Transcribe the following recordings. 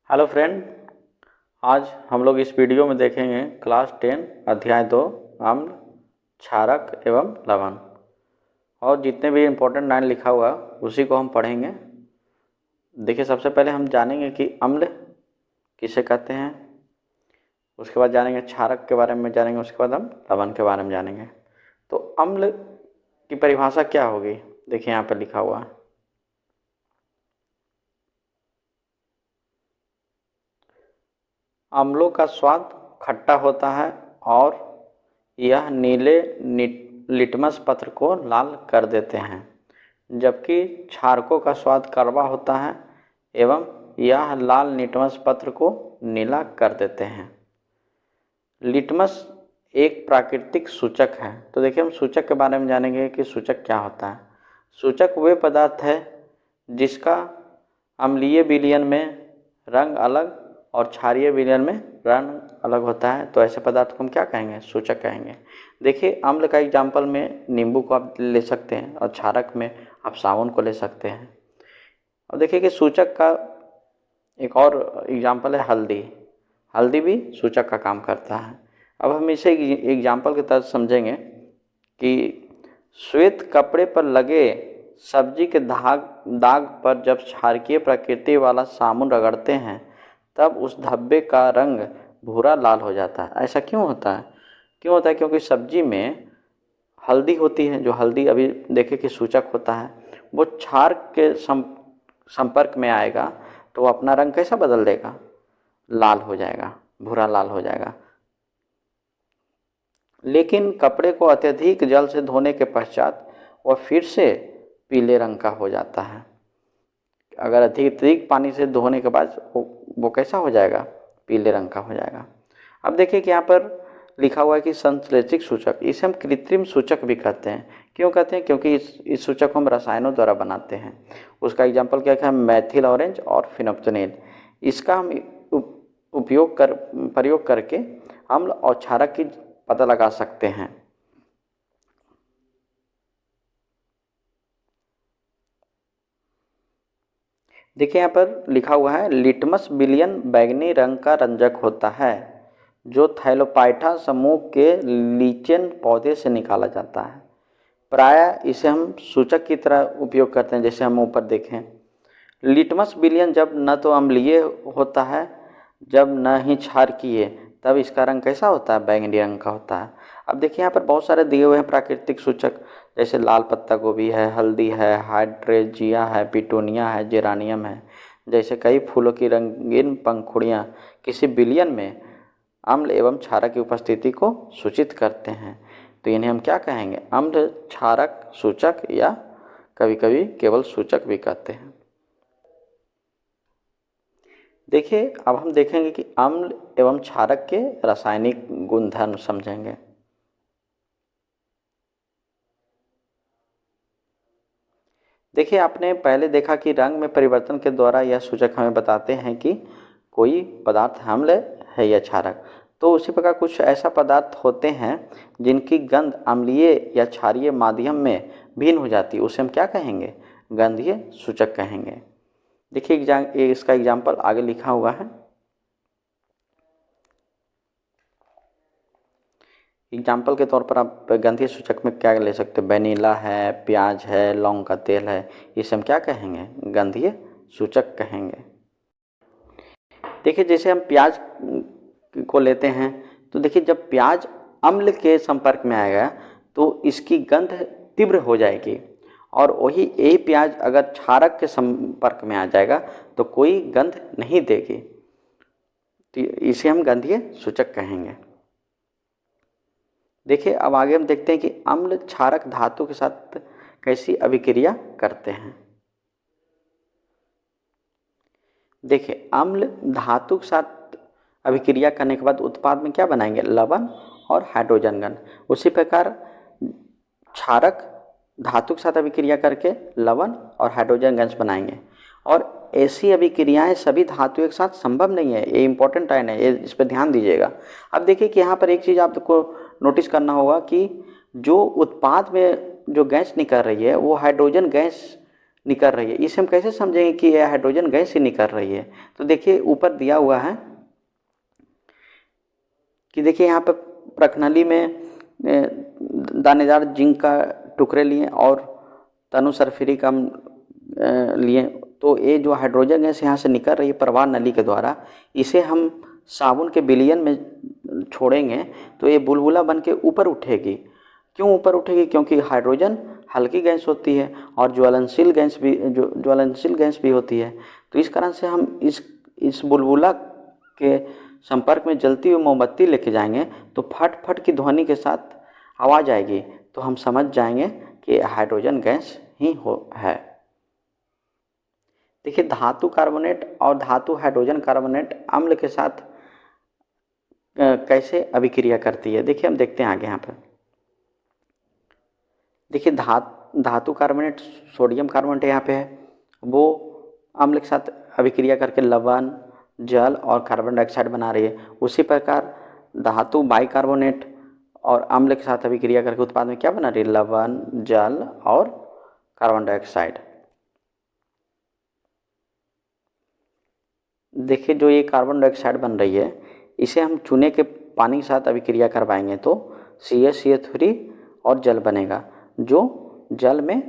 Hello friend, आज हम लोग इस वीडियो में देखेंगे क्लास 10 अध्याय 2 अम्ल, क्षारक एवं लवण। और जितने भी इम्पोर्टेंट लाइन लिखा हुआ उसी को हम पढ़ेंगे। देखिए, सबसे पहले हम जानेंगे कि अम्ल किसे कहते हैं, उसके बाद जानेंगे क्षारक के बारे में जानेंगे, उसके बाद हम लवण के बारे में जानेंगे। तो अम्ल की परिभाषा क्या होगी, देखिए यहाँ पर लिखा हुआ है। अम्लों का स्वाद खट्टा होता है और यह नीले लिटमस पत्र को लाल कर देते हैं, जबकि क्षारकों का स्वाद कड़वा होता है एवं यह लाल लिटमस पत्र को नीला कर देते हैं। लिटमस एक प्राकृतिक सूचक है। तो देखिए, हम सूचक के बारे में जानेंगे कि सूचक क्या होता है। सूचक वे पदार्थ है जिसका अम्लीय विलयन में रंग अलग और क्षारीय विलयन में रंग अलग होता है। तो ऐसे पदार्थ को हम क्या कहेंगे, सूचक कहेंगे। देखिए, अम्ल का एग्जाम्पल में नींबू को आप ले सकते हैं और क्षारक में आप साबुन को ले सकते हैं। और देखिए कि सूचक का एक और एग्जाम्पल है हल्दी। हल्दी भी सूचक का काम करता है। अब हम इसे एग्जाम्पल के तहत समझेंगे कि श्वेत कपड़े पर लगे सब्जी के दाग पर जब क्षारकीय प्रकृति वाला साबुन रगड़ते हैं तब उस धब्बे का रंग भूरा लाल हो जाता है। ऐसा क्यों होता है? क्योंकि सब्जी में हल्दी होती है, जो हल्दी अभी देखे कि सूचक होता है, वो क्षार के संपर्क में आएगा तो वो अपना रंग कैसा बदल देगा, लाल हो जाएगा, भूरा लाल हो जाएगा। लेकिन कपड़े को अत्यधिक जल से धोने के पश्चात वह फिर से पीले रंग का हो जाता है। अगर अधिक पानी से धोने के बाद वो कैसा हो जाएगा, पीले रंग का हो जाएगा। अब देखिए कि यहाँ पर लिखा हुआ है कि संश्लेषित सूचक, इसे हम कृत्रिम सूचक भी कहते हैं। क्यों कहते हैं? क्योंकि इस सूचक को हम रसायनों द्वारा बनाते हैं। उसका एग्जाम्पल क्या है, मैथिल ऑरेंज और फिनोप्थेनिल। इसका हम प्रयोग करके अम्ल और क्षारक की पता लगा सकते हैं। देखिए यहाँ पर लिखा हुआ है, लिटमस विलयन बैंगनी रंग का रंजक होता है जो थैलोपाइटा समूह के लीचेन पौधे से निकाला जाता है। प्रायः इसे हम सूचक की तरह उपयोग करते हैं। जैसे हम ऊपर देखें, लिटमस विलयन जब न तो अम्लीय होता है, जब न ही क्षारकीय, तब इसका रंग कैसा होता है, बैंगनी रंग का होता है। अब देखिए यहाँ पर बहुत सारे दिए हुए हैं प्राकृतिक सूचक, जैसे लाल पत्ता गोभी है, हल्दी है, हाइड्रेंजिया है, पिटूनिया है, जेरानियम है। जैसे कई फूलों की रंगीन पंखुड़ियाँ किसी विलयन में अम्ल एवं क्षारक की उपस्थिति को सूचित करते हैं। तो इन्हें हम क्या कहेंगे, अम्ल क्षारक सूचक, या कभी कभी केवल सूचक भी कहते हैं। देखिए, अब हम देखेंगे कि अम्ल एवं क्षारक के रासायनिक गुणधर्म समझेंगे। देखिए, आपने पहले देखा कि रंग में परिवर्तन के द्वारा यह सूचक हमें बताते हैं कि कोई पदार्थ अम्ल है या क्षारक। तो उसी प्रकार कुछ ऐसा पदार्थ होते हैं जिनकी गंध अम्लीय या क्षारीय माध्यम में भिन्न हो जाती है, उसे हम क्या कहेंगे, गंधीय सूचक कहेंगे। देखिए, इसका एग्जाम्पल आगे लिखा हुआ है। एग्जाम्पल के तौर पर आप गंधीय सूचक में क्या ले सकते हैं, वेनिला है, प्याज है, लौंग का तेल है, इसे हम क्या कहेंगे, गंधीय सूचक कहेंगे। देखिए, जैसे हम प्याज को लेते हैं तो देखिए, जब प्याज अम्ल के संपर्क में आएगा तो इसकी गंध तीव्र हो जाएगी, और यही प्याज अगर क्षारक के संपर्क में आ जाएगा तो कोई गंध नहीं देगी। तो इसे हम गंधीय सूचक कहेंगे। देखिए, अब आगे हम देखते हैं कि अम्ल क्षारक धातु के साथ कैसी अभिक्रिया करते हैं। देखिए, अम्ल धातु के साथ अभिक्रिया करने के बाद उत्पाद में क्या बनाएंगे, लवण और हाइड्रोजन गण। उसी प्रकार क्षारक धातु के साथ अभिक्रिया करके लवण और हाइड्रोजन गैस बनाएंगे। और ऐसी अभिक्रियाएं सभी धातुओं के साथ संभव नहीं है। ये इंपॉर्टेंट लाइन है, इस पर ध्यान दीजिएगा। अब देखिए कि यहाँ पर एक चीज़ आपको नोटिस करना होगा कि जो उत्पाद में जो गैस निकल रही है वो हाइड्रोजन गैस निकल रही है। इसे हम कैसे समझेंगे कि यह हाइड्रोजन गैस ही निकल रही है? तो देखिए ऊपर दिया हुआ है कि देखिए यहाँ पर प्रखनली में दानेदार जिंक का टुकड़े लिए और तनु सल्फ्यूरिक अम्ल लिए। तो ये जो हाइड्रोजन गैस यहाँ से निकल रही है प्रवाह नली के द्वारा, इसे हम साबुन के विलयन में छोड़ेंगे तो ये बुलबुला बन के ऊपर उठेगी। क्यों ऊपर उठेगी? क्योंकि हाइड्रोजन हल्की गैस होती है और ज्वलनशील गैस भी होती है। तो इस कारण से हम इस बुलबुला के संपर्क में जलती हुई मोमबत्ती लेके जाएंगे तो फट फट की ध्वनि के साथ आवाज़ आएगी, तो हम समझ जाएंगे कि हाइड्रोजन गैस ही है। देखिए धातु कार्बोनेट और धातु हाइड्रोजन कार्बोनेट अम्ल के साथ कैसे अभिक्रिया करती है, देखिए हम देखते हैं आगे। यहाँ पर देखिए धातु कार्बोनेट सोडियम कार्बोनेट यहाँ पे है, वो अम्ल के साथ अभिक्रिया करके लवण, जल और कार्बन डाइऑक्साइड बना रही है। उसी प्रकार धातु बाइकार्बोनेट और अम्ल के साथ अभिक्रिया करके उत्पाद में क्या बना रही है? लवण, जल और कार्बन डाइऑक्साइड। देखिए जो ये कार्बन डाइऑक्साइड बन रही है, इसे हम चूने के पानी के साथ अभिक्रिया करवाएंगे तो CaCO3 और जल बनेगा, जो जल में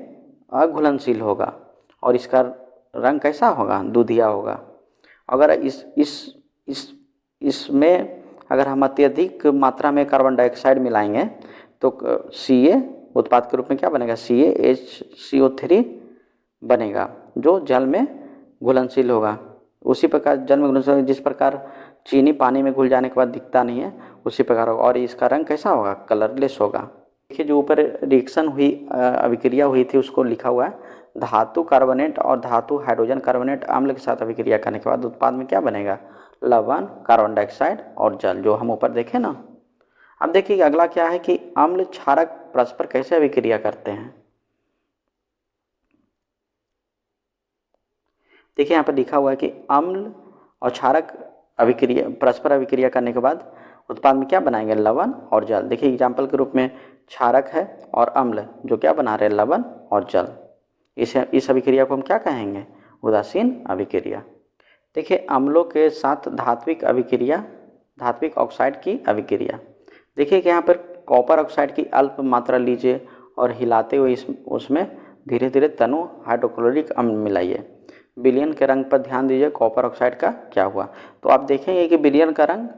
अघुलनशील होगा और इसका रंग कैसा होगा? दूधिया होगा। अगर इसमें अगर हम अत्यधिक मात्रा में कार्बन डाइऑक्साइड मिलाएंगे तो Ca उत्पाद के रूप में क्या बनेगा? CaHCO3 बनेगा, जो जल में घुलनशील होगा। उसी प्रकार जल में घुलनशील, जिस प्रकार चीनी पानी में घुल जाने के बाद दिखता नहीं है, उसी प्रकार होगा। और इसका रंग कैसा होगा? कलरलेस होगा। देखिए जो ऊपर रिएक्शन हुई, अभिक्रिया हुई थी, उसको लिखा हुआ है धातु कार्बोनेट और धातु हाइड्रोजन कार्बोनेट अम्ल के साथ अभिक्रिया करने के बाद उत्पाद में क्या बनेगा? लवण, कार्बन डाइऑक्साइड और जल, जो हम ऊपर देखे ना। अब देखिए अगला क्या है कि अम्ल क्षारक परस्पर कैसे अभिक्रिया करते हैं। देखिए यहाँ पर लिखा हुआ है कि अम्ल और क्षारक परस्पर अभिक्रिया करने के बाद उत्पाद में क्या बनाएंगे? लवण और जल। देखिए एग्जाम्पल के रूप में क्षारक है और अम्ल जो क्या बना रहे हैं? लवण और जल। इस अभिक्रिया को हम क्या कहेंगे? उदासीन अभिक्रिया। देखिए अम्लों के साथ धात्विक ऑक्साइड की अभिक्रिया। देखिए कि यहाँ पर कॉपर ऑक्साइड की अल्प मात्रा लीजिए और हिलाते हुए उसमें धीरे धीरे तनु हाइड्रोक्लोरिक अम्ल मिलाइए। विलयन के रंग पर ध्यान दीजिए, कॉपर ऑक्साइड का क्या हुआ? तो आप देखेंगे कि विलयन का रंग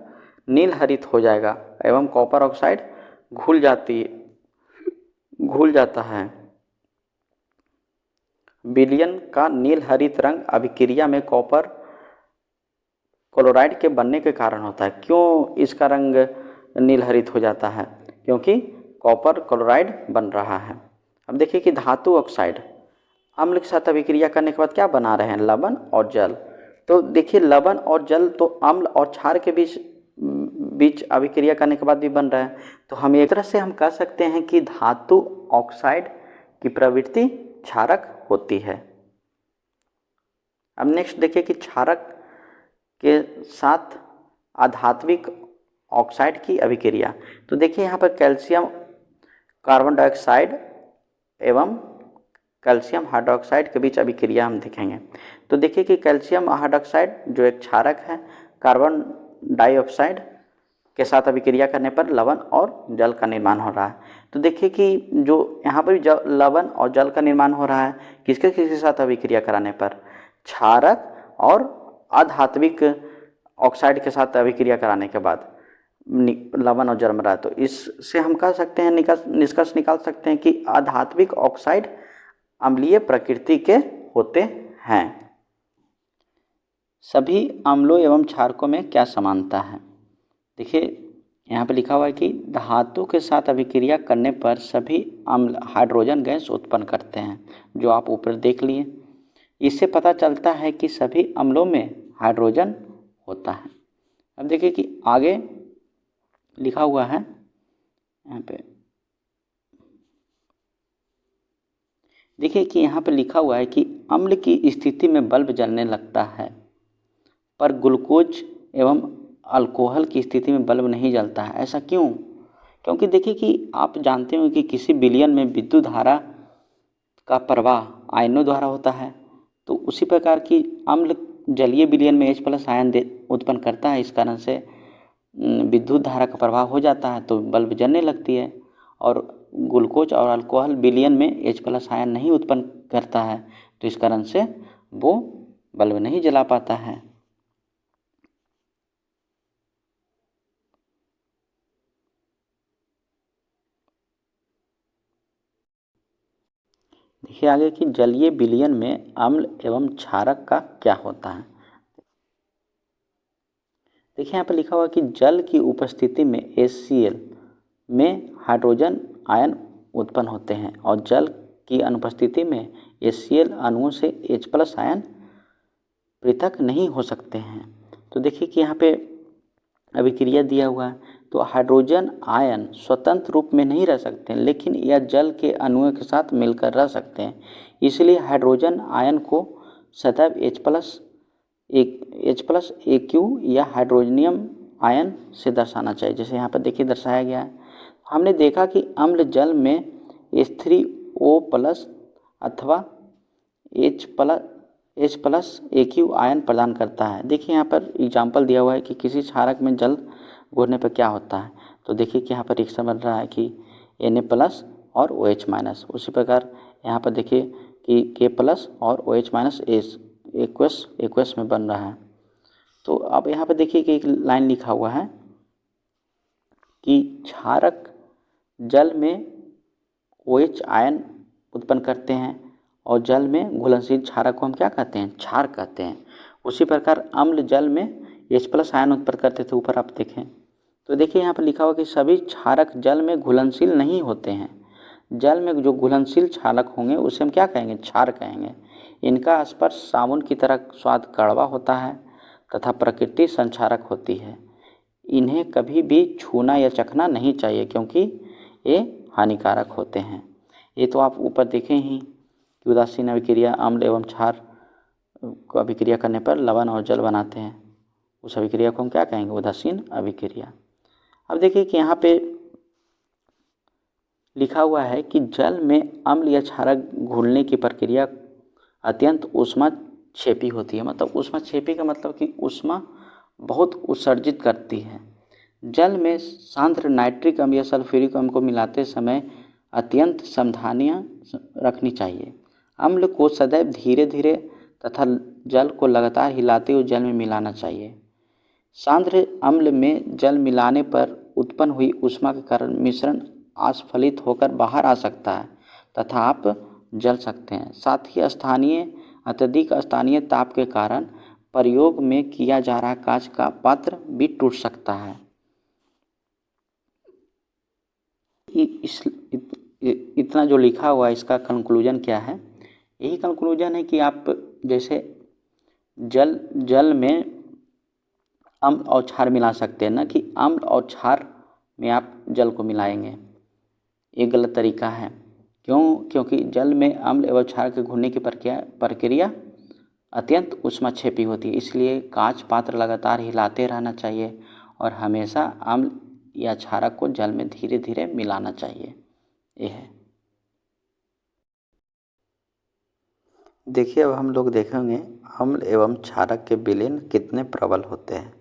नील हरित हो जाएगा एवं कॉपर ऑक्साइड घुल जाता है। विलयन का नील हरित रंग अभिक्रिया में कॉपर क्लोराइड के बनने के कारण होता है। क्यों इसका रंग नील हरित हो जाता है? क्योंकि कॉपर क्लोराइड बन रहा है। अब देखिए कि धातु ऑक्साइड अम्ल के साथ अभिक्रिया करने के बाद क्या बना रहे हैं? लवण और जल। तो देखिए लवण और जल तो अम्ल और क्षार के बीच अभिक्रिया करने के बाद भी बन रहा है। तो हम एक तरह से हम कह सकते हैं कि धातु ऑक्साइड की प्रवृत्ति क्षारक होती है। अब नेक्स्ट देखिए कि क्षारक के साथ अधात्विक ऑक्साइड की अभिक्रिया। तो देखिए यहाँ पर कैल्शियम कार्बन डाइऑक्साइड एवं कैल्शियम हाइड्रोक्साइड के बीच अभिक्रिया हम देखेंगे। तो देखिए कि कैल्शियम हाइड्रोक्साइड जो एक क्षारक है, कार्बन डाइऑक्साइड के साथ अभिक्रिया करने पर लवण और जल का निर्माण हो रहा है। तो देखिए कि जो यहाँ पर भी लवण और जल का निर्माण हो रहा है, किसके साथ अभिक्रिया कराने पर? क्षारक और अधात्विक ऑक्साइड के साथ अभिक्रिया कराने के बाद लवण और जल बन रहा है। तो इससे हम कह सकते हैं, निष्कर्ष निकाल सकते हैं कि अधात्विक ऑक्साइड अम्लीय प्रकृति के होते हैं। सभी अम्लों एवं क्षारकों में क्या समानता है? देखिए यहाँ पे लिखा हुआ है कि धातु के साथ अभिक्रिया करने पर सभी अम्ल हाइड्रोजन गैस उत्पन्न करते हैं, जो आप ऊपर देख लिए। इससे पता चलता है कि सभी अम्लों में हाइड्रोजन होता है। अब देखिए कि आगे लिखा हुआ है यहाँ पे, देखिए कि यहाँ पे लिखा हुआ है कि अम्ल की स्थिति में बल्ब जलने लगता है, पर ग्लूकोज एवं अल्कोहल की स्थिति में बल्ब नहीं जलता है। ऐसा क्यों? क्योंकि देखिए कि आप जानते हो कि किसी विलयन में विद्युत धारा का प्रवाह आयनों द्वारा होता है। तो उसी प्रकार की अम्ल जलीय विलयन में H+ आयन उत्पन्न करता है, इस कारण से विद्युत धारा का प्रभाव हो जाता है तो बल्ब जलने लगती है। और ग्लूकोज और अल्कोहल विलयन में H+ आयन नहीं उत्पन्न करता है तो इस कारण से वो बल्ब नहीं जला पाता है। देखिए आगे कि जलीय विलयन में अम्ल एवं क्षारक का क्या होता है। देखिए यहाँ पर लिखा हुआ कि जल की उपस्थिति में HCl में हाइड्रोजन आयन उत्पन्न होते हैं और जल की अनुपस्थिति में HCl अणुओं से H+ आयन पृथक नहीं हो सकते हैं। तो देखिए कि यहाँ पे अभिक्रिया दिया हुआ है, तो हाइड्रोजन आयन स्वतंत्र रूप में नहीं रह सकते, लेकिन यह जल के अणुओं के साथ मिलकर रह सकते हैं। इसलिए हाइड्रोजन आयन को सदैव H+AQ या हाइड्रोजनियम आयन से दर्शाना चाहिए। जैसे यहाँ पर देखिए दर्शाया गया है। हमने देखा कि अम्ल जल में H3O+ अथवा H+AQ आयन प्रदान करता है। देखिए यहाँ पर एग्जाम्पल दिया हुआ है कि किसी क्षारक में जल घोरने पर क्या होता है। तो देखिए कि यहाँ पर रिएक्शन बन रहा है कि Na+ और OH-। उसी प्रकार यहाँ पर देखिए कि K+ और OH- एक्वस में बन रहा है। तो अब यहाँ पर देखिए कि एक लाइन लिखा हुआ है कि क्षारक जल में OH आयन उत्पन्न करते हैं और जल में घुलनशील क्षारक को हम क्या कहते हैं, क्षार कहते हैं। उसी प्रकार अम्ल जल में H+ आयन उत्पन्न करते थे, ऊपर आप देखें तो देखिए यहाँ पर लिखा हुआ कि सभी क्षारक जल में घुलनशील नहीं होते हैं। जल में जो घुलनशील क्षारक होंगे उसे हम क्या कहेंगे, क्षार कहेंगे। इनका स्पर्श साबुन की तरह स्वाद कड़वा होता है तथा प्रकृति संक्षारक होती है। इन्हें कभी भी छूना या चखना नहीं चाहिए क्योंकि ये हानिकारक होते हैं। ये तो आप ऊपर देखें ही कि उदासीन अभिक्रिया अम्ल एवं क्षार को अभिक्रिया करने पर लवण और जल बनाते हैं। उस अभिक्रिया को हम क्या कहेंगे, उदासीन अभिक्रिया। अब देखिए कि यहाँ पे लिखा हुआ है कि जल में अम्ल या क्षारक घुलने की प्रक्रिया अत्यंत ऊष्माक्षेपी होती है। मतलब ऊष्माक्षेपी का मतलब कि ऊष्मा बहुत उत्सर्जित करती है। जल में सांद्र नाइट्रिक अम्ल या सल्फ्यूरिक अम्ल को मिलाते समय अत्यंत सावधानियाँ रखनी चाहिए। अम्ल को सदैव धीरे धीरे तथा जल को लगातार हिलाते हुए जल में मिलाना चाहिए। सांद्र अम्ल में जल मिलाने पर उत्पन्न हुई ऊष्मा के कारण मिश्रण अस्फलित होकर बाहर आ सकता है तथा आप जल सकते हैं। साथ ही अत्यधिक स्थानीय ताप के कारण प्रयोग में किया जा रहा कांच का पात्र भी टूट सकता है। इतना जो लिखा हुआ है इसका कंक्लूजन क्या है, यही कंक्लूजन है कि आप जैसे जल में अम्ल और क्षार मिला सकते हैं, न कि अम्ल और क्षार में आप जल को मिलाएंगे, ये गलत तरीका है। क्योंकि जल में अम्ल एवं क्षार के घुलने की प्रक्रिया अत्यंत ऊष्माक्षेपी होती है। इसलिए कांच पात्र लगातार हिलाते रहना चाहिए और हमेशा अम्ल या क्षारक को जल में धीरे धीरे मिलाना चाहिए। ये है। देखिए अब हम लोग देखेंगे अम्ल एवं क्षारक के विलयन कितने प्रबल होते हैं।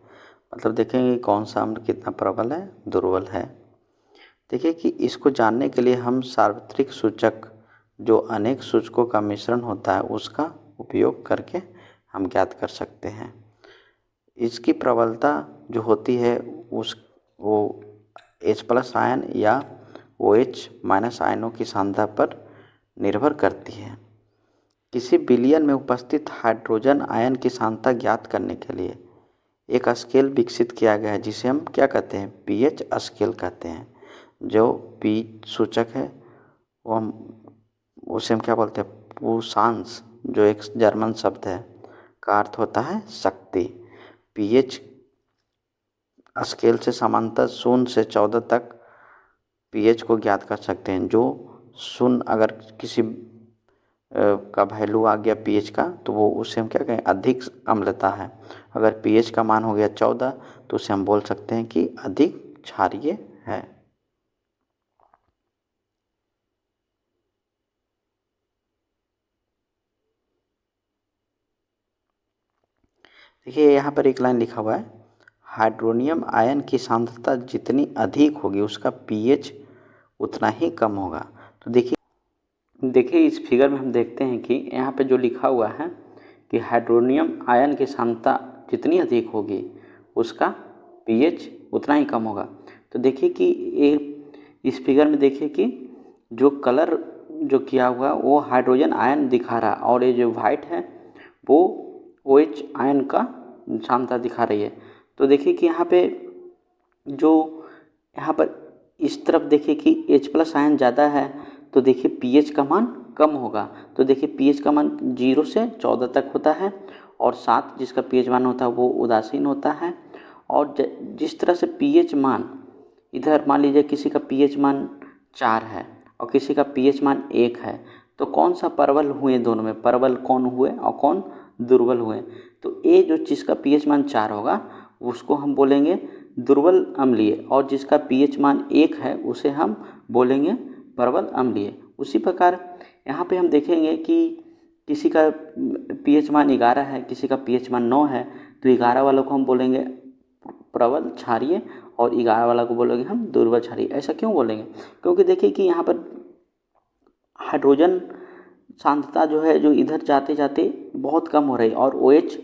मतलब देखेंगे कौन सा अम्ल कितना प्रबल है, दुर्बल है। देखिए कि इसको जानने के लिए हम सार्वत्रिक सूचक जो अनेक सूचकों का मिश्रण होता है उसका उपयोग करके हम ज्ञात कर सकते हैं। इसकी प्रबलता जो होती है वो H+ आयन या OH- आयनों की सांद्रता पर निर्भर करती है। किसी विलयन में उपस्थित हाइड्रोजन आयन की सांद्रता ज्ञात करने के लिए एक स्केल विकसित किया गया है जिसे हम क्या कहते हैं, pH स्केल कहते हैं। जो pH सूचक है वो उसे हम क्या बोलते हैं, पुसांस, जो एक जर्मन शब्द है का अर्थ होता है शक्ति। pH स्केल से समांतर 0 से 14 तक pH को ज्ञात कर सकते हैं। जो 0 अगर किसी का वैल्यू आ गया pH का तो वो उसे हम क्या कहें, अधिक अम्लता है। अगर pH का मान हो गया 14 तो उसे हम बोल सकते हैं कि अधिक क्षारीय है। देखिए यहाँ पर एक लाइन लिखा हुआ है, हाइड्रोनियम आयन की सांद्रता जितनी अधिक होगी उसका पीएच उतना ही कम होगा। तो देखिए इस फिगर में हम देखते हैं कि यहाँ पे जो लिखा हुआ है कि हाइड्रोनियम आयन की सांद्रता जितनी अधिक होगी उसका पीएच उतना ही कम होगा। तो देखिए कि इस फिगर में देखिए कि जो कलर जो किया हुआ वो हाइड्रोजन आयन दिखा रहा है और ये जो वाइट है वो OH आयन का सांद्रता दिखा रही है। तो देखिए कि यहाँ पे जो यहाँ पर इस तरफ देखिए कि H+ आयन ज़्यादा है तो देखिए पीएच का मान कम होगा। तो देखिए पीएच का मान 0 से 14 तक होता है और 7 जिसका पीएच मान होता है वो उदासीन होता है। और जिस तरह से पीएच मान इधर मान लीजिए किसी का पीएच मान 4 है और किसी का पीएच मान 1 है, तो कौन सा प्रबल हुए दोनों में, प्रबल कौन हुए और कौन दुर्बल हुए? तो ये जो जिसका पीएच मान 4 होगा उसको हम बोलेंगे दुर्बल अम्लीय और जिसका पीएच मान 1 है उसे हम बोलेंगे प्रबल अम्लीय। उसी प्रकार यहाँ पे हम देखेंगे कि किसी का पीएच मान 11 है, किसी का पीएच मान 9 है, तो 11 वालों को हम बोलेंगे प्रबल क्षारीय और 11 वाला को बोलेंगे हम दुर्बल क्षारीय। ऐसा क्यों बोलेंगे? क्योंकि देखिए कि यहाँ पर हाइड्रोजन सांद्रता जो है जो इधर जाते जाते बहुत कम हो रही है और OH-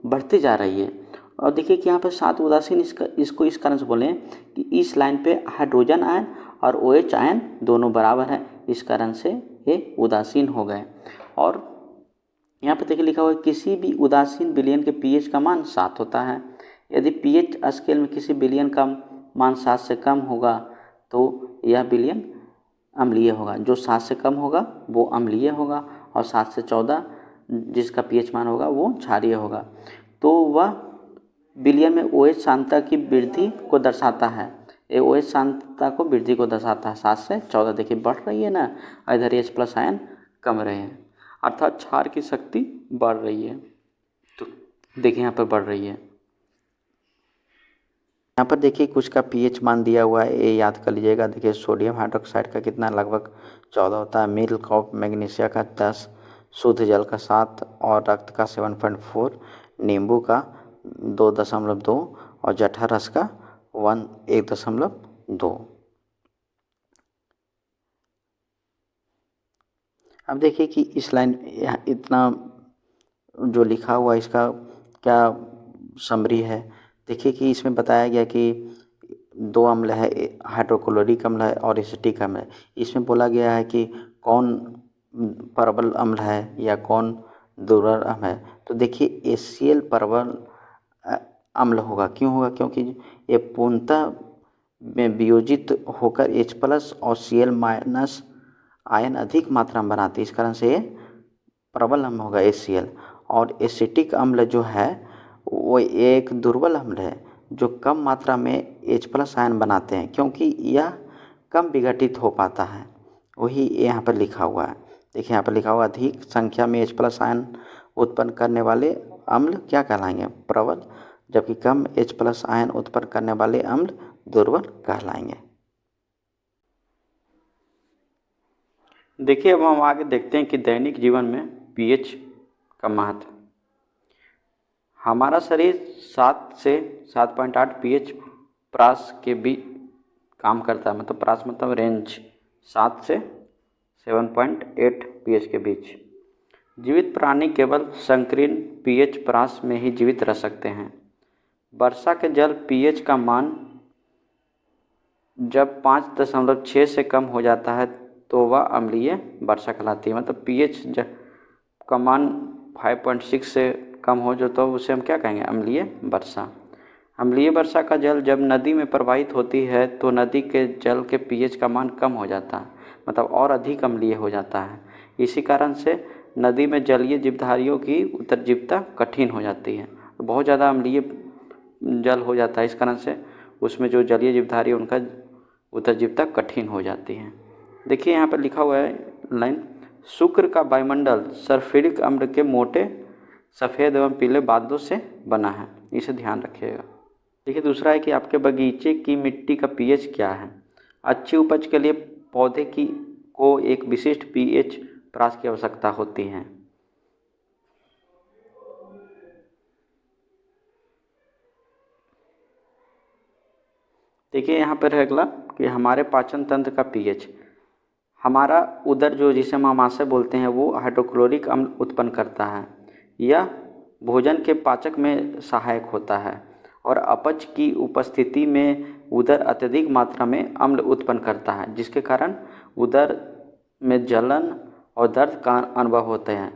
बढ़ती जा रही है। और देखिए कि यहाँ पर 7 उदासीन इसको इस कारण से बोले कि इस लाइन पे हाइड्रोजन आयन और OH आयन दोनों बराबर हैं, इस कारण से ये उदासीन हो गए। और यहाँ पर देखिए लिखा हुआ है किसी भी उदासीन विलयन के पीएच का मान 7 होता है। यदि पीएच स्केल में किसी विलयन का मान 7 से कम होगा तो यह विलयन अम्लीय होगा। जो 7 से कम होगा वो अम्लीय होगा और 7 से 14 जिसका पीएच मान होगा वो क्षारीय होगा। तो वह विलयन में OH सांद्रता की वृद्धि को दर्शाता है। ये OH सांद्रता को वृद्धि को दर्शाता है। 7 से 14 देखिए बढ़ रही है ना, इधर H+ आयन कम रहे हैं अर्थात क्षार की शक्ति बढ़ रही है। तो देखिए यहाँ पर बढ़ रही है। यहाँ पर देखिए कुछ का पीएच मान दिया हुआ है, ये याद कर लीजिएगा। देखिए सोडियम हाइड्रोक्साइड का कितना लगभग 14 होता है, मिल्क ऑफ मैग्नीशिया का 10, शुद्ध जल का 7 और रक्त का 7.4, नींबू का 2.2 और जठर रस का 1.2। अब देखिए कि इस लाइन इतना जो लिखा हुआ इसका क्या समरी है। देखिए कि इसमें बताया गया कि 2 अम्ल है, हाइड्रोक्लोरिक अम्ल है और एसिटिक अम्ल है। इसमें बोला गया है कि कौन प्रबल अम्ल है या कौन दुर्बल अम्ल है। तो देखिए HCl प्रबल अम्ल होगा। क्यों होगा? क्योंकि ये पूर्णतः में वियोजित होकर H+ और Cl- आयन अधिक मात्रा में बनाते हैं, इस कारण से ये प्रबल अम्ल होगा HCl। और एसिटिक अम्ल जो है वो एक दुर्बल अम्ल है जो कम मात्रा में H+ आयन बनाते हैं क्योंकि यह कम विघटित हो पाता है। वही यहाँ पर लिखा हुआ है। देखिए यहाँ पर लिखा हुआ अधिक संख्या में H+ आयन उत्पन्न करने वाले अम्ल क्या कहलाएंगे? प्रबल, जबकि कम H+ आयन उत्पन्न करने वाले अम्ल दुर्बल कहलाएंगे। देखिए अब हम आगे देखते हैं कि दैनिक जीवन में पीएच का महत्व। हमारा शरीर 7 से 7.8 पीएच प्रास के बीच काम करता है, मतलब प्रास मतलब रेंज 7 से 7.8 पीएच के बीच। जीवित प्राणी केवल संकीर्ण पीएच प्रास में ही जीवित रह सकते हैं। वर्षा के जल पीएच का मान जब 5.6 से कम हो जाता है तो वह अम्लीय वर्षा कहलाती है। मतलब पीएच का मान 5.6 से कम हो जो तो उसे हम क्या कहेंगे? अम्लीय वर्षा। अम्लीय वर्षा का जल जब नदी में प्रवाहित होती है तो नदी के जल के पीएच का मान कम हो जाता है, मतलब और अधिक अम्लीय हो जाता है। इसी कारण से नदी में जलीय जीवधारियों की उत्तरजीविता कठिन हो जाती है। बहुत ज़्यादा अम्लीय जल हो जाता है, इस कारण से उसमें जो जलीय जीवधारी है उनका उत्तरजीविता कठिन हो जाती है। देखिए यहाँ पर लिखा हुआ है लाइन, शुक्र का वायुमंडल सल्फ्यूरिक अम्ल के मोटे सफ़ेद एवं पीले बादलों से बना है, इसे ध्यान रखिएगा। देखिए दूसरा है कि आपके बगीचे की मिट्टी का पीएच क्या है। अच्छी उपज के लिए पौधे को एक विशिष्ट पीएच प्रास की आवश्यकता होती है। देखिए यहाँ पर है अगला कि हमारे पाचन तंत्र का पीएच, हमारा उदर जो जिसे हम आमाशय बोलते हैं वो हाइड्रोक्लोरिक अम्ल उत्पन्न करता है। यह भोजन के पाचक में सहायक होता है और अपच की उपस्थिति में उदर अत्यधिक मात्रा में अम्ल उत्पन्न करता है, जिसके कारण उदर में जलन और दर्द का अनुभव होते हैं।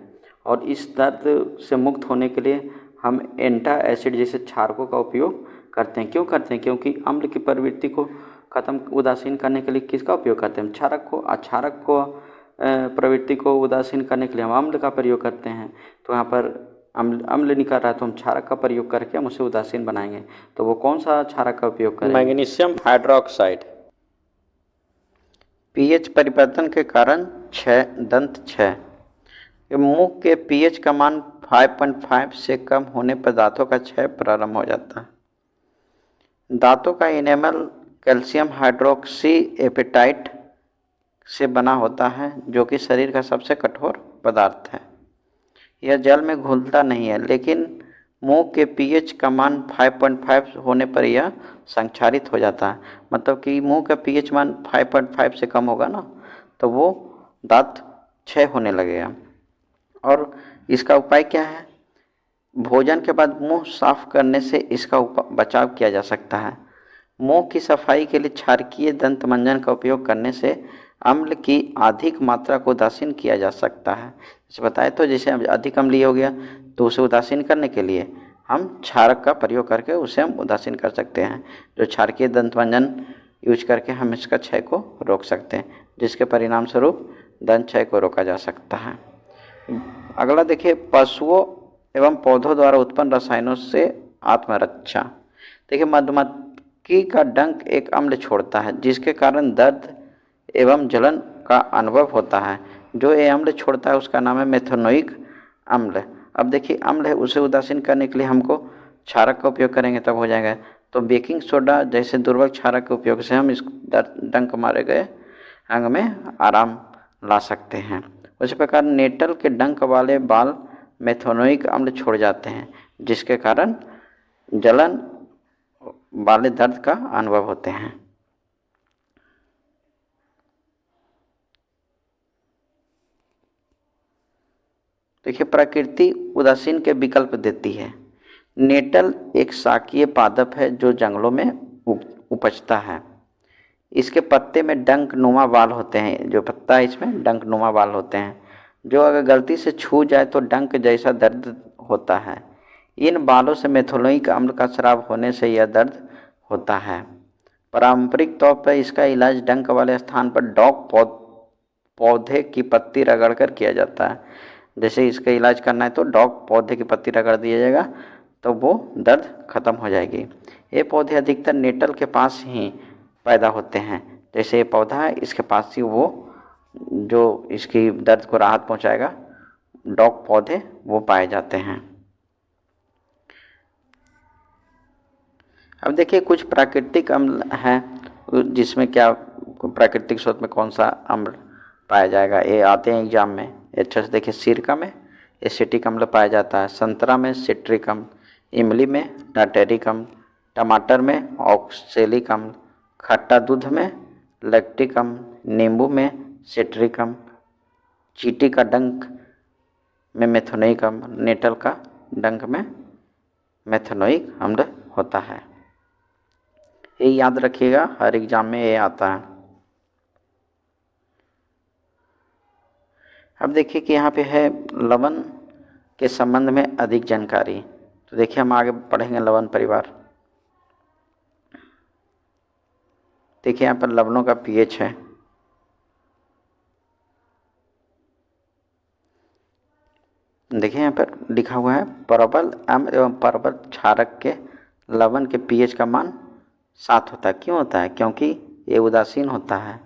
और इस दर्द से मुक्त होने के लिए हम एंटा एसिड जैसे क्षारकों का उपयोग करते हैं। क्यों करते हैं? क्योंकि अम्ल की प्रवृत्ति को खत्म उदासीन करने के लिए किसका उपयोग करते हैं? क्षारक को। क्षारक को प्रवृत्ति को उदासीन करने के लिए हम अम्ल का प्रयोग करते हैं। तो यहाँ पर अम्ल निकल रहा है तो हम क्षारक का प्रयोग करके हम उसे उदासीन बनाएंगे। तो वो कौन सा क्षारक का उपयोग करेंगे? Magnesium hydroxide. पीएच परिवर्तन के कारण दंत क्षय। मुंह के पीएच का मान 5.5 से कम होने पर दांतों का क्षय प्रारंभ हो जाता है। दांतों का इनेमल कैल्शियम हाइड्रोक्सी एपेटाइट से बना होता है, जो कि शरीर का सबसे कठोर पदार्थ है। यह जल में घुलता नहीं है, लेकिन मुंह के पीएच का मान 5.5 होने पर यह संक्षारित हो जाता है। मतलब कि मुंह का पीएच मान 5.5 से कम होगा ना, तो वो दांत क्षय होने लगेगा। और इसका उपाय क्या है? भोजन के बाद मुंह साफ करने से इसका बचाव किया जा सकता है। मुंह की सफाई के लिए क्षारकीय दंत मंजन का उपयोग करने से अम्ल की अधिक मात्रा को उदासीन किया जा सकता है। जैसे बताए तो जैसे अधिक अम्लीय हो गया तो उसे उदासीन करने के लिए हम क्षारक का प्रयोग करके उसे हम उदासीन कर सकते हैं, जो क्षारकीय दंत मंजन यूज करके हम इसका क्षय को रोक सकते हैं, जिसके परिणाम स्वरूप दंत क्षय को रोका जा सकता है। अगला देखिए, पशुओं एवं पौधों द्वारा उत्पन्न रसायनों से आत्मरक्षा। देखिए, मधुमक्खी का डंक एक अम्ल छोड़ता है, जिसके कारण दर्द एवं जलन का अनुभव होता है। जो ये अम्ल छोड़ता है उसका नाम है मेथनोइक अम्ल। अब देखिए, अम्ल है उसे उदासीन करने के लिए हमको क्षारक का उपयोग करेंगे तब हो जाएगा। तो बेकिंग सोडा जैसे दुर्बल क्षारक के उपयोग से हम इस डंक मारे गए अंग में आराम ला सकते हैं। उसी प्रकार नेटल के डंक वाले बाल मेथनोइक अम्ल छोड़ जाते हैं, जिसके कारण जलन वाले दर्द का अनुभव होते हैं। देखिए, प्रकृति उदासीन के विकल्प देती है। नेटल एक शाकीय पादप है जो जंगलों में उपजता है। इसके पत्ते में डंक नुमा बाल होते हैं। जो पत्ता है इसमें डंक नुमा बाल होते हैं, जो अगर गलती से छू जाए तो डंक जैसा दर्द होता है। इन बालों से मेथनोइक अम्ल का स्राव होने से यह दर्द होता है। पारंपरिक तौर पर इसका इलाज डंक वाले स्थान पर डॉग पौधे की पत्ती रगड़कर किया जाता है। जैसे इसका इलाज करना है तो डॉग पौधे की पत्ती रगड़ दिया जाएगा तो वो दर्द खत्म हो जाएगी। ये पौधे अधिकतर नेटल के पास ही पैदा होते हैं। जैसे ये पौधा है इसके पास ही वो जो इसकी दर्द को राहत पहुंचाएगा, डॉग पौधे वो पाए जाते हैं। अब देखिए, कुछ प्राकृतिक अम्ल हैं जिसमें क्या प्राकृतिक स्रोत में कौन सा अम्ल पाया जाएगा, ये आते हैं एग्जाम में। अच्छा से देखिए, सिरका में एसिटिक अम्ल पाया जाता है, संतरा में सिट्रिक अम्ल, इमली में टार्टेरिक अम्ल, टमाटर में ऑक्सैलिक अम्ल, खट्टा दूध में लैक्टिक अम्ल, नींबू में सिट्रिक अम्ल, चींटी का डंक में मेथनोइक अम्ल, नेटल का डंक में मेथनोइक अम्ल होता है। ये याद रखिएगा, हर एग्जाम में ये आता है। अब देखिए कि यहाँ पे है लवण के संबंध में अधिक जानकारी। तो देखिए, हम आगे पढ़ेंगे लवण परिवार। देखिए, यहाँ पर लवणों का पीएच है। देखिए, यहाँ पर लिखा हुआ है प्रबल अम्ल एवं प्रबल क्षारक के लवण के पीएच का मान 7 होता है। क्यों होता है? क्योंकि ये उदासीन होता है।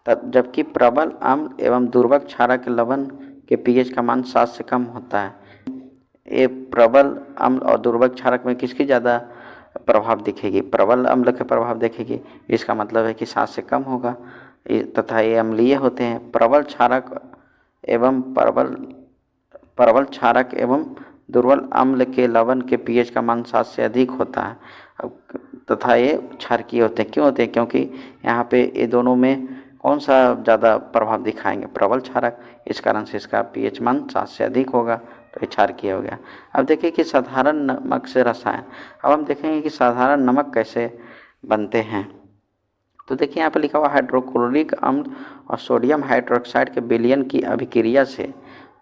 तब जबकि प्रबल अम्ल एवं दुर्बल क्षारक के लवण के पीएच का मान 7 से कम होता है। ये प्रबल अम्ल और दुर्बल क्षारक में किसकी ज़्यादा प्रभाव दिखेगी? प्रबल अम्ल का प्रभाव देखेगी। इसका मतलब है कि 7 से कम होगा तथा ये अम्लीय होते हैं। प्रबल क्षारक एवं दुर्बल अम्ल के लवण के पीएच का मान 7 से अधिक होता है। अब तथा ये क्षारकीय होते हैं। क्यों होते हैं? क्योंकि यहाँ पे ये दोनों में कौन सा ज़्यादा प्रभाव दिखाएंगे? प्रबल क्षारक। इस कारण से इसका pH मान 7 से अधिक होगा, तो ये क्षारकीय हो गया। अब देखिए कि साधारण नमक से रसायन। अब हम देखेंगे कि साधारण नमक कैसे बनते हैं। तो देखिए यहाँ पर लिखा हुआ हाइड्रोक्लोरिक अम्ल और सोडियम हाइड्रोक्साइड के विलयन की अभिक्रिया से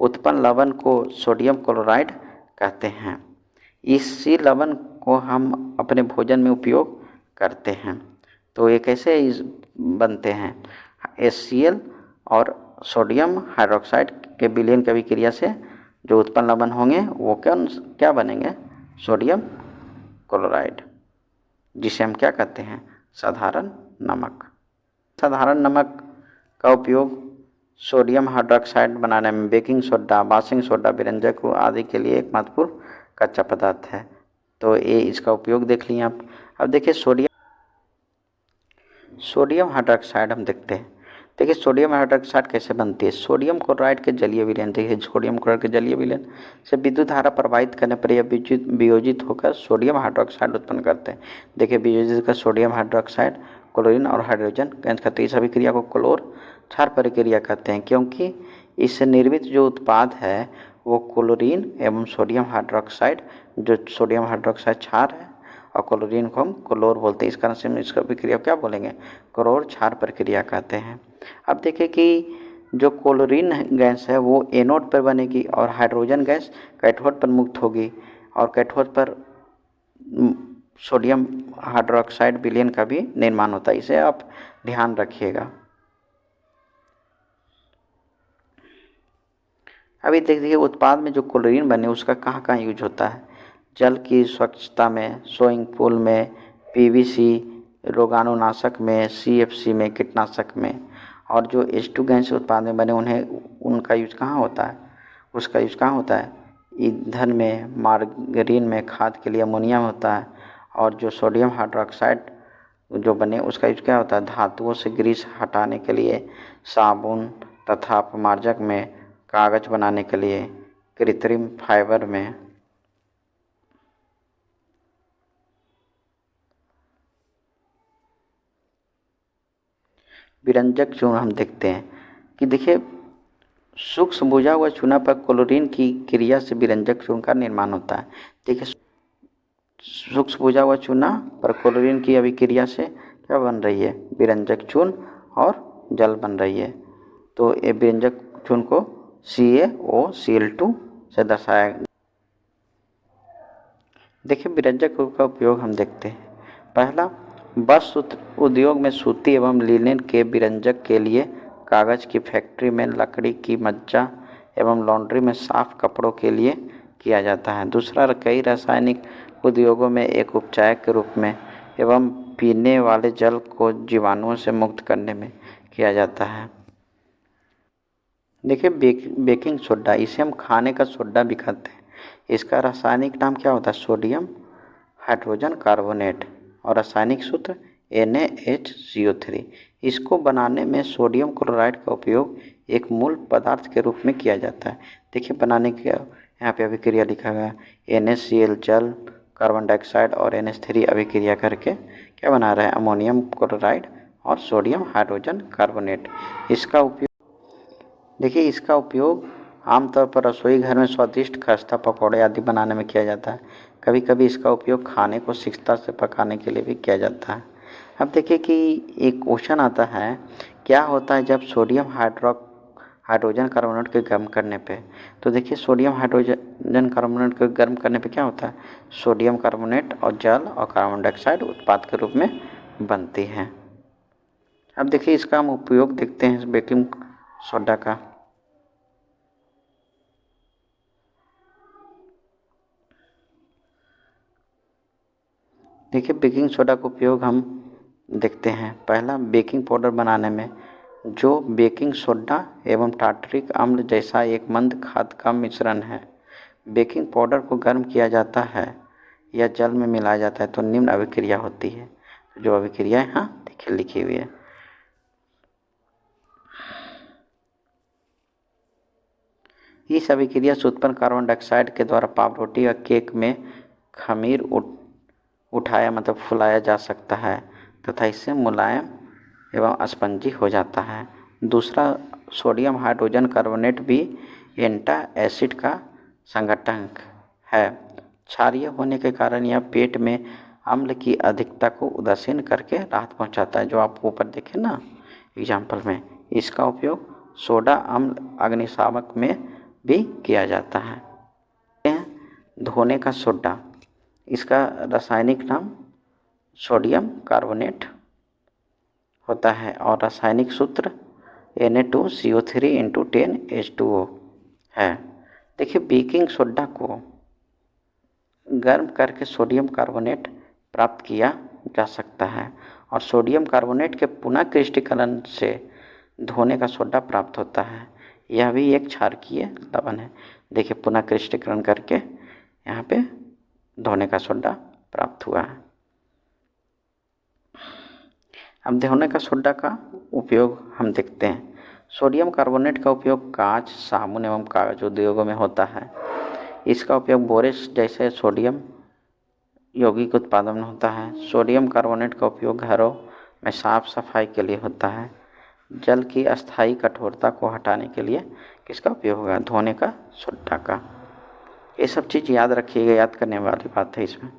उत्पन्न लवण को सोडियम क्लोराइड कहते हैं। इसी लवण को हम अपने भोजन में उपयोग करते हैं। तो ये कैसे बनते हैं? HCl और सोडियम हाइड्रोक्साइड के विलयन की अभिक्रिया से जो उत्पन्न लवण होंगे वो क्या बनेंगे? सोडियम क्लोराइड, जिसे हम क्या कहते हैं? साधारण नमक। साधारण नमक का उपयोग सोडियम हाइड्रोक्साइड बनाने में बेकिंग सोडा, वाशिंग सोडा, व्यंजक आदि के लिए एक महत्वपूर्ण कच्चा पदार्थ है। तो ये इसका उपयोग देख लिए आप। अब देखिए सोडियम हाइड्रोक्साइड हम देखते हैं। देखिए सोडियम हाइड्रोक्साइड कैसे बनती है? सोडियम क्लोराइड के जलीय विलयन। देखिए सोडियम क्लोराइड के जलीय विलयन से विद्युत धारा प्रवाहित करने पर यह वियोजित होकर सोडियम हाइड्रोक्साइड उत्पन्न करते हैं। देखिए वियोजित का सोडियम हाइड्रोक्साइड क्लोरीन और हाइड्रोजन गैस कहते हैं। इस अभिक्रिया को क्लोर क्षार प्रक्रिया कहते हैं, क्योंकि इससे निर्मित जो उत्पाद है वो क्लोरीन एवं सोडियम हाइड्रोक्साइड, जो सोडियम हाइड्रोक्साइड क्षार है और क्लोरीन को हम क्लोर बोलते हैं। इस कारण से हम इसका प्रक्रिया क्या बोलेंगे? क्लोर क्षार प्रक्रिया कहते हैं। अब देखिए कि जो क्लोरीन गैस है वो एनोड पर बनेगी और हाइड्रोजन गैस कैथोड पर मुक्त होगी, और कैथोड पर सोडियम हाइड्रोक्साइड विलयन का भी निर्माण होता है। इसे आप ध्यान रखिएगा। अभी देखिए उत्पाद में जो क्लोरीन बने उसका कहाँ कहाँ यूज होता है? जल की स्वच्छता में, स्विमिंग पूल में, PVC रोगाणुनाशक में, CFC में, कीटनाशक में। और जो H2 गैस उत्पाद में बने उनका यूज कहाँ होता है? उसका यूज कहाँ होता है? ईंधन में, मार्गरीन में, खाद के लिए अमोनिया में होता है। और जो सोडियम हाइड्रोक्साइड जो बने उसका यूज क्या होता है? धातुओं से ग्रीस हटाने के लिए, साबुन तथा अपमार्जक में, कागज बनाने के लिए, कृत्रिम फाइबर में। विरंजक चूर्ण हम देखते हैं कि देखिए सूक्ष्म बुझा हुआ चूना पर क्लोरीन की क्रिया से विरंजक चूर्ण का निर्माण होता है। देखिए सूक्ष्म बुझा हुआ चूना पर क्लोरीन की अभिक्रिया से क्या बन रही है? विरंजक चूर्ण और जल बन रही है। तो ये विरंजक चूर्ण को CaOCl2 से दर्शाया। देखिए विरंजक का उपयोग हम देखते हैं। पहला, वस्त्र उद्योग में सूती एवं लिनेन के विरंजक के लिए, कागज की फैक्ट्री में लकड़ी की मज्जा एवं लॉन्ड्री में साफ कपड़ों के लिए किया जाता है। दूसरा, कई रासायनिक उद्योगों में एक उपचायक के रूप में एवं पीने वाले जल को जीवाणुओं से मुक्त करने में किया जाता है। देखिए बेकिंग सोडा, इसे हम खाने का सोडा भी कहते हैं। इसका रासायनिक नाम क्या होता है? सोडियम हाइड्रोजन कार्बोनेट और रासायनिक सूत्र NaHCO3। इसको बनाने में सोडियम क्लोराइड का उपयोग एक मूल पदार्थ के रूप में किया जाता है। देखिए बनाने के यहाँ पे अभिक्रिया लिखा गया, NaCl जल, कार्बन डाइऑक्साइड और NH3 अभिक्रिया करके क्या बना रहा है? अमोनियम क्लोराइड और सोडियम हाइड्रोजन कार्बोनेट। इसका उपयोग देखिए इसका उपयोग आमतौर पर रसोई घर में स्वादिष्ट खस्ता, पकौड़े आदि बनाने में किया जाता है। कभी कभी इसका उपयोग खाने को शिक्षता से पकाने के लिए भी किया जाता है। अब देखिए कि एक क्वेश्चन आता है, क्या होता है जब सोडियम हाइड्रोजन कार्बोनेट के गर्म करने पे? तो देखिए सोडियम हाइड्रोजन कार्बोनेट को गर्म करने पे क्या होता है? सोडियम कार्बोनेट और जल और कार्बन डाइऑक्साइड उत्पाद के रूप में बनती हैं। अब देखिए इसका हम उपयोग देखते हैं बेकिंग सोडा का। देखिए बेकिंग सोडा का उपयोग हम देखते हैं। पहला, बेकिंग पाउडर बनाने में, जो बेकिंग सोडा एवं टार्टरिक अम्ल जैसा एक मंद खाद का मिश्रण है। बेकिंग पाउडर को गर्म किया जाता है या जल में मिलाया जाता है तो निम्न अभिक्रिया होती है। जो अभिक्रिया यहाँ देखिए लिखी हुई है। इस अभिक्रिया से उत्पन्न कार्बन डाइऑक्साइड के द्वारा पावरोटी और केक में खमीर उठाया मतलब फुलाया जा सकता है तथा इससे मुलायम एवं स्पंजी हो जाता है। दूसरा, सोडियम हाइड्रोजन कार्बोनेट भी एंटासिड का संघटक है। क्षारीय होने के कारण यह पेट में अम्ल की अधिकता को उदासीन करके राहत पहुंचाता है। जो आप ऊपर देखें ना एग्जाम्पल में, इसका उपयोग सोडा अम्ल अग्निशामक में भी किया जाता है। धोने का सोडा, इसका रासायनिक नाम सोडियम कार्बोनेट होता है और रासायनिक सूत्र Na2CO3 × 10H2O है। देखिए, बेकिंग सोडा को गर्म करके सोडियम कार्बोनेट प्राप्त किया जा सकता है और सोडियम कार्बोनेट के पुनः क्रिस्टलीकरण से धोने का सोडा प्राप्त होता है। यह भी एक क्षारकीय लवण है। देखिए, पुनः क्रिस्टलीकरण करके यहाँ पे धोने का सोडा प्राप्त हुआ है। अब धोने का सोडा का उपयोग हम देखते हैं। सोडियम कार्बोनेट का उपयोग कांच, साबुन एवं कागज उद्योगों में होता है। इसका उपयोग बोरेक्स जैसे सोडियम यौगिक उत्पादन में होता है। सोडियम कार्बोनेट का उपयोग घरों में साफ सफाई के लिए होता है। जल की अस्थायी कठोरता को हटाने के लिए किसका उपयोग होगा? धोने का सोडा का। ये सब चीज़ याद रखिएगा, याद करने वाली बात है इसमें।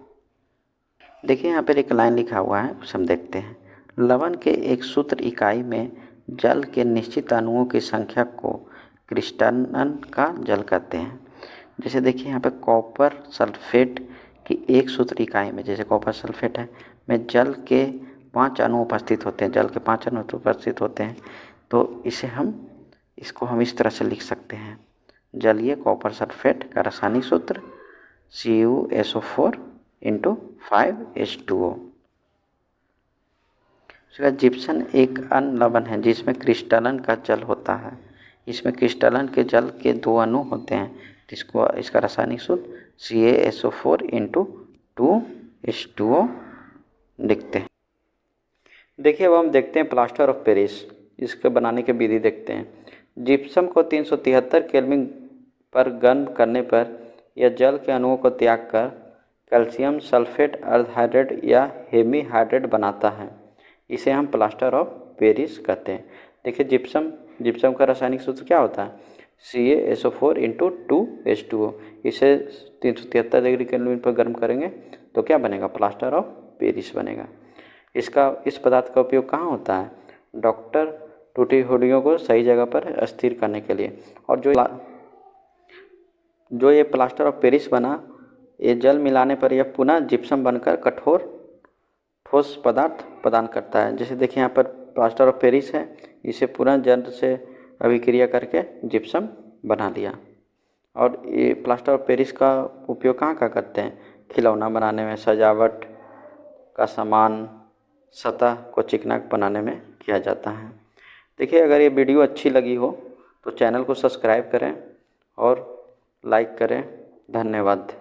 देखिए, यहाँ पर एक लाइन लिखा हुआ है, उसे हम देखते हैं। लवण के एक सूत्र इकाई में जल के निश्चित अणुओं की संख्या को क्रिस्टलन का जल कहते हैं। जैसे देखिए, यहाँ पे कॉपर सल्फेट की एक सूत्र इकाई में, जैसे कॉपर सल्फेट है, में जल के 5 अणु उपस्थित होते हैं। जल के 5 अणु उपस्थित होते हैं, तो इसको हम इस तरह से लिख सकते हैं। जलीय कॉपर सल्फेट का रासायनिक सूत्र CuSO4 × 5H2O। जिप्सम एक अन्य लवण है जिसमें क्रिस्टलन का जल होता है। इसमें क्रिस्टलन के जल के 2 अणु होते हैं, जिसको इसका रासायनिक सूत्र CaSO4 × 2H2O लिखते हैं। देखिए, अब हम देखते हैं प्लास्टर ऑफ पेरिस। इसके बनाने की विधि देखते हैं। जिप्सम को 373 केल्विन पर गर्म करने पर यह जल के अणुओं को त्याग कर कैल्शियम सल्फेट अर्धहाइड्रेट या हेमीहाइड्रेट बनाता है। इसे हम प्लास्टर ऑफ पेरिस कहते हैं। देखिए, जिप्सम का रासायनिक सूत्र क्या होता है? CaSO4 × 2H2O। इसे 373 डिग्री केल्विन पर गर्म करेंगे तो क्या बनेगा? प्लास्टर ऑफ पेरिस बनेगा। इस पदार्थ का उपयोग कहाँ होता है? डॉक्टर टूटी हड्डियों को सही जगह पर स्थिर करने के लिए। और जो ये प्लास्टर ऑफ पेरिस बना, ये जल मिलाने पर यह पुनः जिप्सम बनकर कठोर ठोस पदार्थ प्रदान करता है। जैसे देखिए, यहाँ पर प्लास्टर ऑफ पेरिस है, इसे पुनः जल से अभिक्रिया करके जिप्सम बना लिया। और ये प्लास्टर ऑफ पेरिस का उपयोग कहाँ करते हैं? खिलौना बनाने में, सजावट का सामान, सतह को चिकना बनाने में किया जाता है। देखिए, अगर ये वीडियो अच्छी लगी हो तो चैनल को सब्सक्राइब करें और लाइक करें। धन्यवाद।